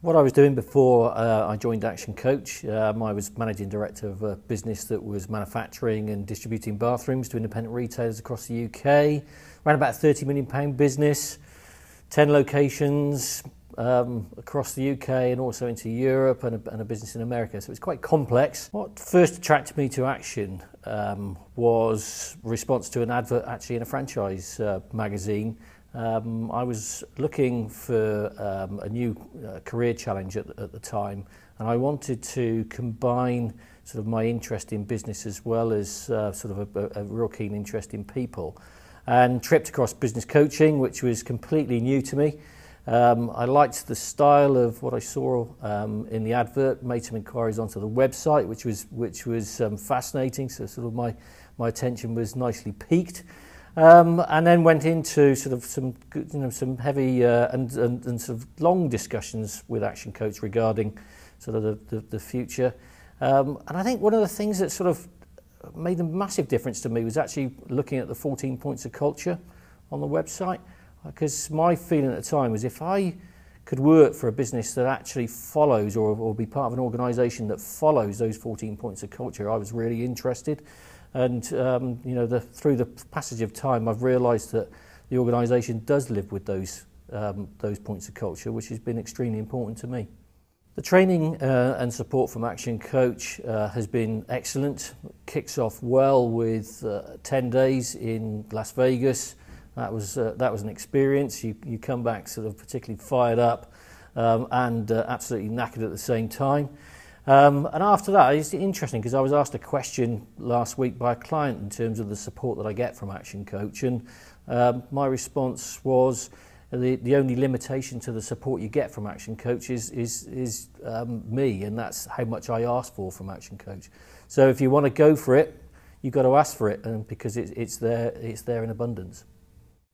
What I was doing before I joined ActionCOACH, I was managing director of a business that was manufacturing and distributing bathrooms to independent retailers across the UK. Ran about a £30 million business, 10 locations across the UK and also into Europe and a business in America. So it's quite complex. What first attracted me to Action was response to an advert actually in a franchise magazine. I was looking for a new career challenge at the time, and I wanted to combine sort of my interest in business as well as sort of a real keen interest in people, and tripped across business coaching, which was completely new to me. I liked the style of what I saw in the advert, made some inquiries onto the website, which was fascinating, so sort of my attention was nicely piqued. And then went into sort of some heavy and sort of long discussions with ActionCOACH regarding sort of the future. And I think one of the things that sort of made a massive difference to me was actually looking at the 14 points of culture on the website. Because my feeling at the time was if I could work for a business that actually follows or be part of an organisation that follows those 14 points of culture, I was really interested. And through the passage of time, I've realised that the organisation does live with those points of culture, which has been extremely important to me. The training and support from ActionCOACH has been excellent. Kicks off well with 10 days in Las Vegas. That was an experience. You come back sort of particularly fired up and absolutely knackered at the same time. And after that, it's interesting because I was asked a question last week by a client in terms of the support that I get from ActionCOACH, and my response was the only limitation to the support you get from ActionCOACH is me, and that's how much I ask for from ActionCOACH. So if you want to go for it, you've got to ask for it, and because it's there in abundance.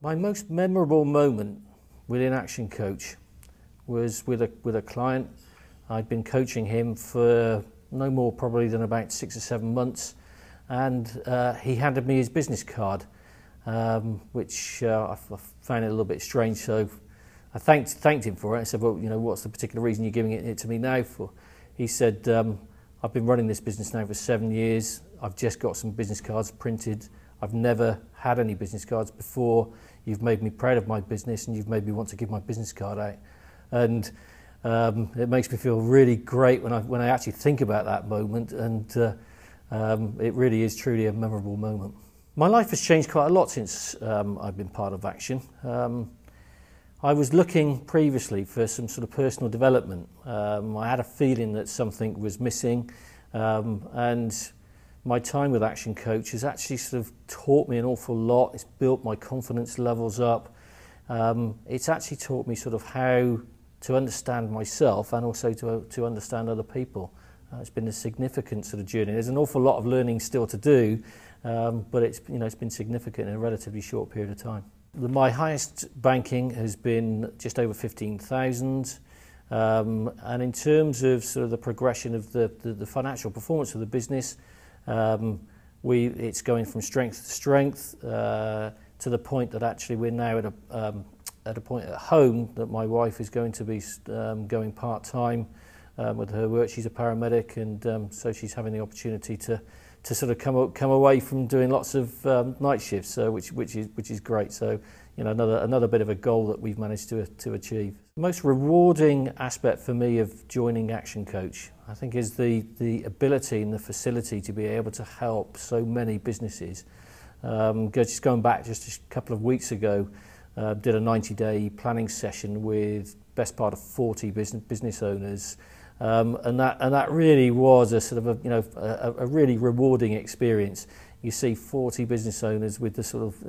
My most memorable moment within ActionCOACH was with a client. I'd been coaching him for no more probably than about 6 or 7 months, and he handed me his business card, which I found it a little bit strange. So I thanked him for it. I said, "Well, what's the particular reason you're giving it to me now for?" He said, "I've been running this business now for 7 years. I've just got some business cards printed. I've never had any business cards before. You've made me proud of my business, and you've made me want to give my business card out." And it makes me feel really great when I actually think about that moment, and it really is truly a memorable moment. My life has changed quite a lot since I've been part of Action. I was looking previously for some sort of personal development. I had a feeling that something was missing, and my time with ActionCOACH has actually sort of taught me an awful lot. It's built my confidence levels up. It's actually taught me sort of how to understand myself and also to understand other people. It's been a significant sort of journey. There's an awful lot of learning still to do, but it's been significant in a relatively short period of time. My highest banking has been just over 15,000, and in terms of sort of the progression of the financial performance of the business, it's going from strength to strength to the point that actually we're now at a point at home that my wife is going to be going part-time with her work. She's a paramedic, and so she's having the opportunity to sort of come away from doing lots of night shifts, which is great. So another bit of a goal that we've managed to achieve. The most rewarding aspect for me of joining ActionCOACH, I think, is the ability and the facility to be able to help so many businesses. Just going back just a couple of weeks ago, did a 90-day planning session with best part of 40 business owners, and that really was a sort of a really rewarding experience. You see 40 business owners with the sort of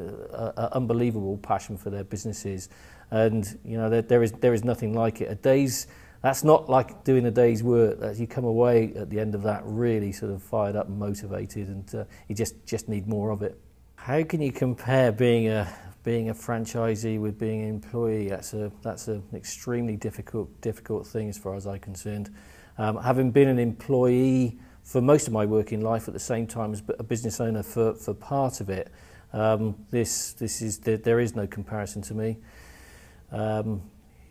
unbelievable passion for their businesses, and there is nothing like it. That's not like doing a day's work. That you come away at the end of that really sort of fired up and motivated, and you just need more of it. How can you compare being a franchisee with being an employee? That's an extremely difficult thing as far as I'm concerned. Having been an employee for most of my working life at the same time as a business owner for part of it, there is no comparison to me.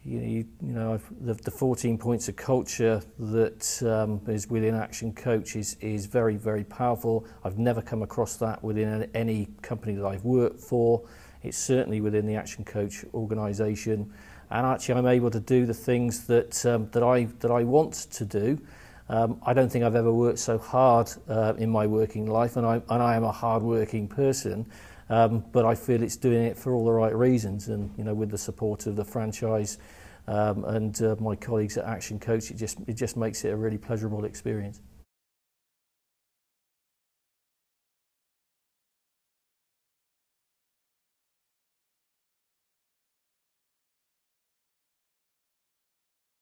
the 14 points of culture that is within Action Coach is very, very powerful. I've never come across that within any company that I've worked for. It's certainly within the Action Coach organisation, and actually I'm able to do the things that I want to do. I don't think I've ever worked so hard in my working life, and I am a hard-working person. But I feel it's doing it for all the right reasons, and with the support of the franchise and my colleagues at Action Coach, it just makes it a really pleasurable experience.